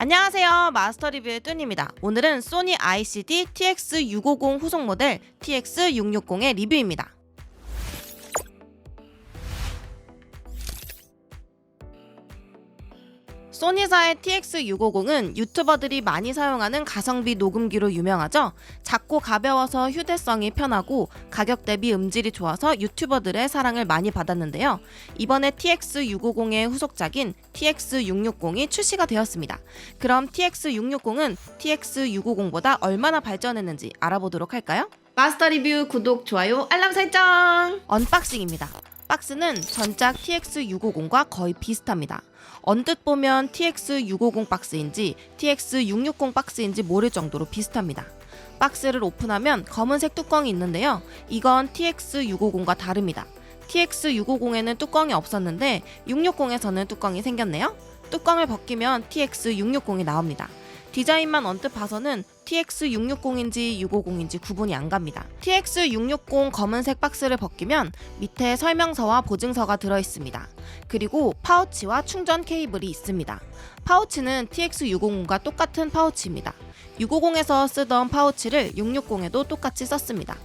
안녕하세요. 마스터 리뷰의 뚠입니다. 오늘은 소니 ICD TX650 후속 모델 TX660의 리뷰입니다. 소니사의 TX650은 유튜버들이 많이 사용하는 가성비 녹음기로 유명하죠. 작고 가벼워서 휴대성이 편하고 가격 대비 음질이 좋아서 유튜버들의 사랑을 많이 받았는데요. 이번에 TX650의 후속작인 TX660이 출시가 되었습니다. 그럼 TX660은 TX650보다 얼마나 발전했는지 알아보도록 할까요? 마스터 리뷰 구독, 좋아요, 알람 설정! 언박싱입니다. 박스는 전작 TX650과 거의 비슷합니다. 언뜻 보면 TX650 박스인지 TX660 박스인지 모를 정도로 비슷합니다. 박스를 오픈하면 검은색 뚜껑이 있는데요. 이건 TX650과 다릅니다. TX650에는 뚜껑이 없었는데 660에서는 뚜껑이 생겼네요. 뚜껑을 벗기면 TX660이 나옵니다. 디자인만 언뜻 봐서는 TX660인지 650인지 구분이 안 갑니다. TX660 검은색 박스를 벗기면 밑에 설명서와 보증서가 들어있습니다. 그리고 파우치와 충전 케이블이 있습니다. 파우치는 TX650과 똑같은 파우치입니다. 650에서 쓰던 파우치를 660에도 똑같이 썼습니다.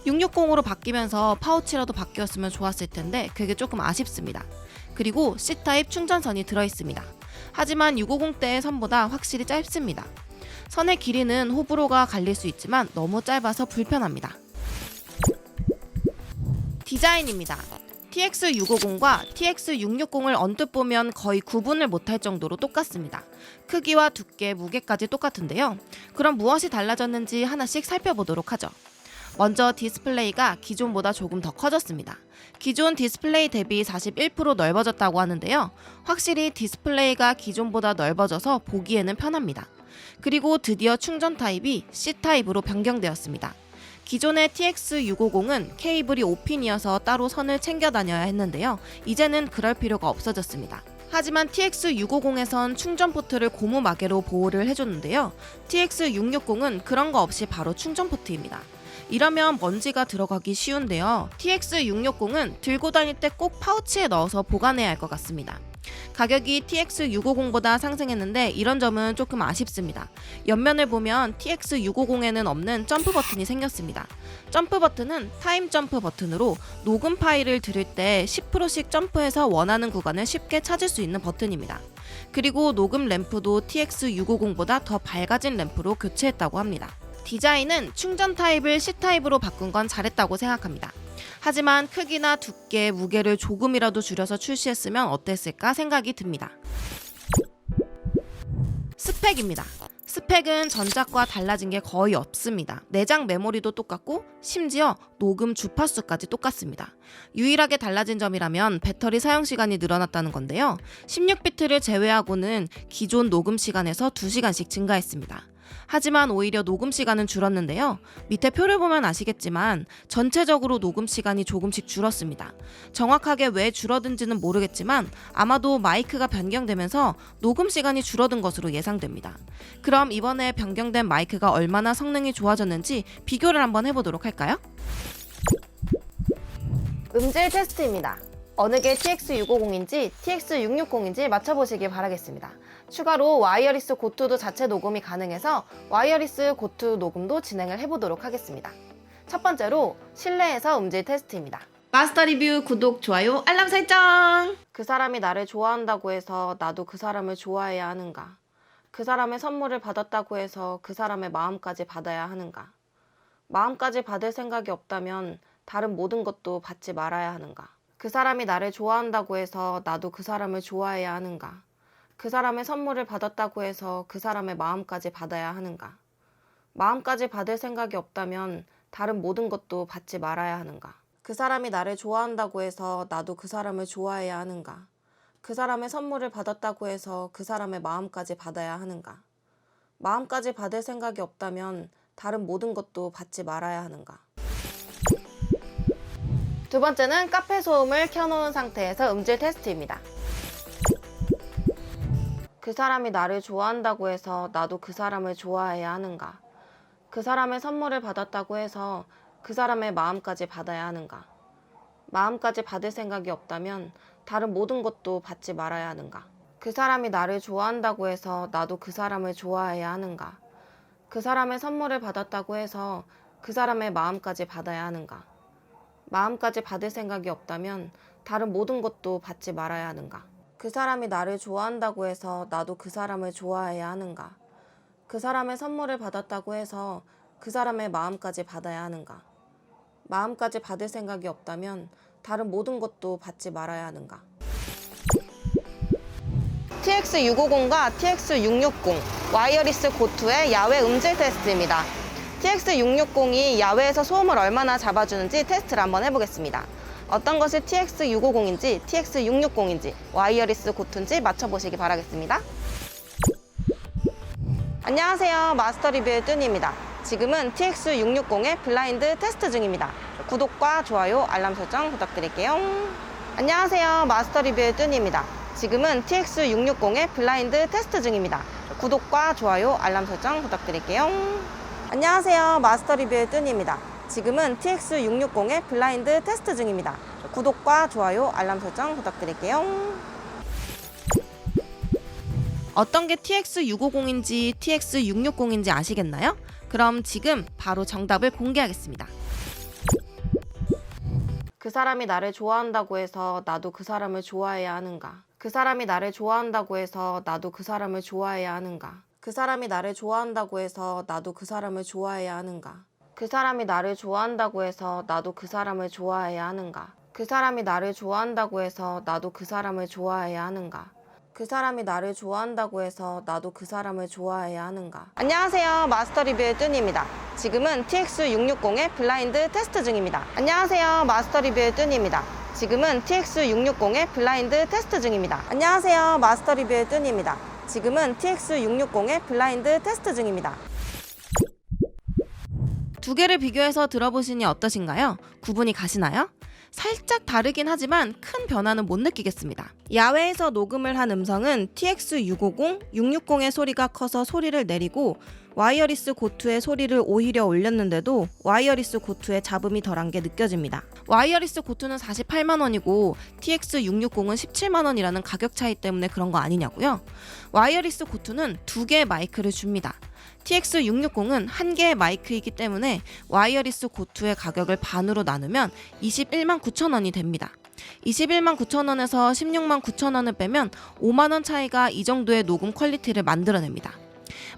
660으로 바뀌면서 파우치라도 바뀌었으면 좋았을 텐데 그게 조금 아쉽습니다. 그리고 C타입 충전선이 들어있습니다. 하지만 650 때의 선보다 확실히 짧습니다. 선의 길이는 호불호가 갈릴 수 있지만 너무 짧아서 불편합니다. 디자인입니다. TX650과 TX660을 언뜻 보면 거의 구분을 못할 정도로 똑같습니다. 크기와 두께, 무게까지 똑같은데요. 그럼 무엇이 달라졌는지 하나씩 살펴보도록 하죠. 먼저 디스플레이가 기존보다 조금 더 커졌습니다. 기존 디스플레이 대비 41% 넓어졌다고 하는데요. 확실히 디스플레이가 기존보다 넓어져서 보기에는 편합니다. 그리고 드디어 충전 타입이 C타입으로 변경되었습니다. 기존의 TX650은 케이블이 5핀이어서 따로 선을 챙겨 다녀야 했는데요. 이제는 그럴 필요가 없어졌습니다. 하지만 TX650에선 충전 포트를 고무 마개로 보호를 해줬는데요. TX660은 그런 거 없이 바로 충전 포트입니다. 이러면 먼지가 들어가기 쉬운데요. TX660은 들고 다닐 때 꼭 파우치에 넣어서 보관해야 할 것 같습니다. 가격이 TX650보다 상승했는데 이런 점은 조금 아쉽습니다. 옆면을 보면 TX650에는 없는 점프 버튼이 생겼습니다. 점프 버튼은 타임 점프 버튼으로 녹음 파일을 들을 때 10%씩 점프해서 원하는 구간을 쉽게 찾을 수 있는 버튼입니다. 그리고 녹음 램프도 TX650보다 더 밝아진 램프로 교체했다고 합니다. 디자인은 충전 타입을 C타입으로 바꾼 건 잘했다고 생각합니다. 하지만 크기나 두께, 무게를 조금이라도 줄여서 출시했으면 어땠을까 생각이 듭니다. 스펙입니다. 스펙은 전작과 달라진 게 거의 없습니다. 내장 메모리도 똑같고 심지어 녹음 주파수까지 똑같습니다. 유일하게 달라진 점이라면 배터리 사용 시간이 늘어났다는 건데요. 16비트를 제외하고는 기존 녹음 시간에서 2시간씩 증가했습니다. 하지만 오히려 녹음 시간은 줄었는데요. 밑에 표를 보면 아시겠지만 전체적으로 녹음 시간이 조금씩 줄었습니다. 정확하게 왜 줄어든지는 모르겠지만 아마도 마이크가 변경되면서 녹음 시간이 줄어든 것으로 예상됩니다. 그럼 이번에 변경된 마이크가 얼마나 성능이 좋아졌는지 비교를 한번 해보도록 할까요? 음질 테스트입니다. 어느 게 TX650인지 TX660인지 맞춰보시길 바라겠습니다. 추가로 와이어리스 고투도 자체 녹음이 가능해서 와이어리스 고투 녹음도 진행을 해보도록 하겠습니다. 첫 번째로 실내에서 음질 테스트입니다. 마스터 리뷰 구독, 좋아요, 알람 설정! 그 사람이 나를 좋아한다고 해서 나도 그 사람을 좋아해야 하는가? 그 사람의 선물을 받았다고 해서 그 사람의 마음까지 받아야 하는가? 마음까지 받을 생각이 없다면 다른 모든 것도 받지 말아야 하는가? 그 사람이 나를 좋아한다고 해서 나도 그 사람을 좋아해야 하는가? 그 사람의 선물을 받았다고 해서 그 사람의 마음까지 받아야 하는가? 마음까지 받을 생각이 없다면 다른 모든 것도 받지 말아야 하는가? 그 사람이 나를 좋아한다고 해서 나도 그 사람을 좋아해야 하는가? 그 사람의 선물을 받았다고 해서 그 사람의 마음까지 받아야 하는가? 마음까지 받을 생각이 없다면 다른 모든 것도 받지 말아야 하는가? 두 번째는 카페 소음을 켜놓은 상태에서 음질 테스트입니다. 그 사람이 나를 좋아한다고 해서 나도 그 사람을 좋아해야 하는가? 그 사람의 선물을 받았다고 해서 그 사람의 마음까지 받아야 하는가? 마음까지 받을 생각이 없다면 다른 모든 것도 받지 말아야 하는가? 그 사람이 나를 좋아한다고 해서 나도 그 사람을 좋아해야 하는가? 그 사람의 선물을 받았다고 해서 그 사람의 마음까지 받아야 하는가? 마음까지 받을 생각이 없다면 다른 모든 것도 받지 말아야 하는가? 그 사람이 나를 좋아한다고 해서 나도 그 사람을 좋아해야 하는가? 그 사람의 선물을 받았다고 해서 그 사람의 마음까지 받아야 하는가? 마음까지 받을 생각이 없다면 다른 모든 것도 받지 말아야 하는가? TX650과 TX660 와이어리스 고투의 야외 음질 테스트입니다. TX660이 야외에서 소음을 얼마나 잡아주는지 테스트를 한번 해보겠습니다. 어떤 것이 TX650인지 TX660인지 와이어리스 고투인지 맞춰보시기 바라겠습니다. 안녕하세요, 마스터 리뷰의 뚜니입니다. 지금은 TX660의 블라인드 테스트 중입니다. 구독과 좋아요, 알람 설정 부탁드릴게요. 안녕하세요, 마스터 리뷰의 뚜니입니다. 지금은 TX660의 블라인드 테스트 중입니다. 구독과 좋아요, 알람 설정 부탁드릴게요. 안녕하세요, 마스터 리뷰의 뚜니입니다. 지금은 TX660의 블라인드 테스트 중입니다. 구독과 좋아요, 알람 설정 부탁드릴게요. 어떤 게 TX650인지 TX660인지 아시겠나요? 그럼 지금 바로 정답을 공개하겠습니다. 그 사람이 나를 좋아한다고 해서 나도 그 사람을 좋아해야 하는가? 그 사람이 나를 좋아한다고 해서 나도 그 사람을 좋아해야 하는가? 그 사람이 나를 좋아한다고 해서 나도 그 사람을 좋아해야 하는가? 그 사람이 나를 좋아한다고 해서 나도 그 사람을 좋아해야 하는가? 그 사람이 나를 좋아한다고 해서 나도 그 사람을 좋아해야 하는가? 그 사람이 나를 좋아한다고 해서 나도 그 사람을 좋아해야 하는가? 안녕하세요, 마스터 리뷰의 뚜니입니다. 지금은 TX660의 블라인드 테스트 중입니다. 안녕하세요, 마스터 리뷰의 뚜니입니다. 지금은 TX660의 블라인드 테스트 중입니다. 안녕하세요, 마스터 리뷰의 뚜니입니다. 지금은 TX660의 블라인드 테스트 중입니다. 두 개를 비교해서 들어보시니 어떠신가요? 구분이 가시나요? 살짝 다르긴 하지만 큰 변화는 못 느끼겠습니다. 야외에서 녹음을 한 음성은 TX650, 660의 소리가 커서 소리를 내리고 와이어리스 고투의 소리를 오히려 올렸는데도 와이어리스 고투의 잡음이 덜한 게 느껴집니다. 와이어리스 고투는 48만 원이고 TX660은 17만 원이라는 가격 차이 때문에 그런 거 아니냐고요? 와이어리스 고투는 두 개의 마이크를 줍니다. TX660은 한 개의 마이크이기 때문에 와이어리스 고투의 가격을 반으로 나누면 21만 9천 원이 됩니다. 21만 9천 원에서 16만 9천 원을 빼면 5만 원 차이가 이 정도의 녹음 퀄리티를 만들어냅니다.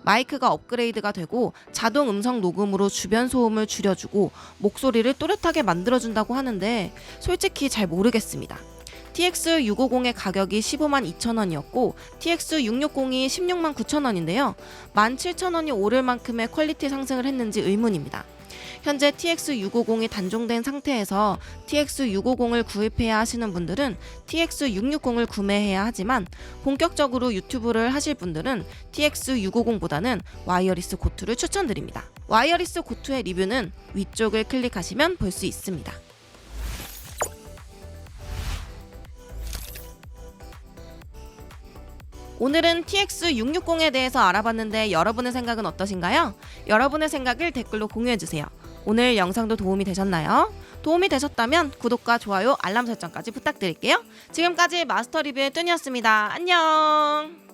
마이크가 업그레이드가 되고 자동 음성 녹음으로 주변 소음을 줄여주고 목소리를 또렷하게 만들어준다고 하는데 솔직히 잘 모르겠습니다. TX650의 가격이 15만 2천 원이었고 TX660이 16만 9천 원인데요. 17,000원이 오를 만큼의 퀄리티 상승을 했는지 의문입니다. 현재 TX650이 단종된 상태에서 TX650을 구입해야 하시는 분들은 TX660을 구매해야 하지만 본격적으로 유튜브를 하실 분들은 TX650보다는 와이어리스 고투를 추천드립니다. 와이어리스 고투의 리뷰는 위쪽을 클릭하시면 볼 수 있습니다. 오늘은 TX660에 대해서 알아봤는데 여러분의 생각은 어떠신가요? 여러분의 생각을 댓글로 공유해주세요. 오늘 영상도 도움이 되셨나요? 도움이 되셨다면 구독과 좋아요, 알람 설정까지 부탁드릴게요. 지금까지 마스터 리뷰의 뚜니였습니다. 안녕!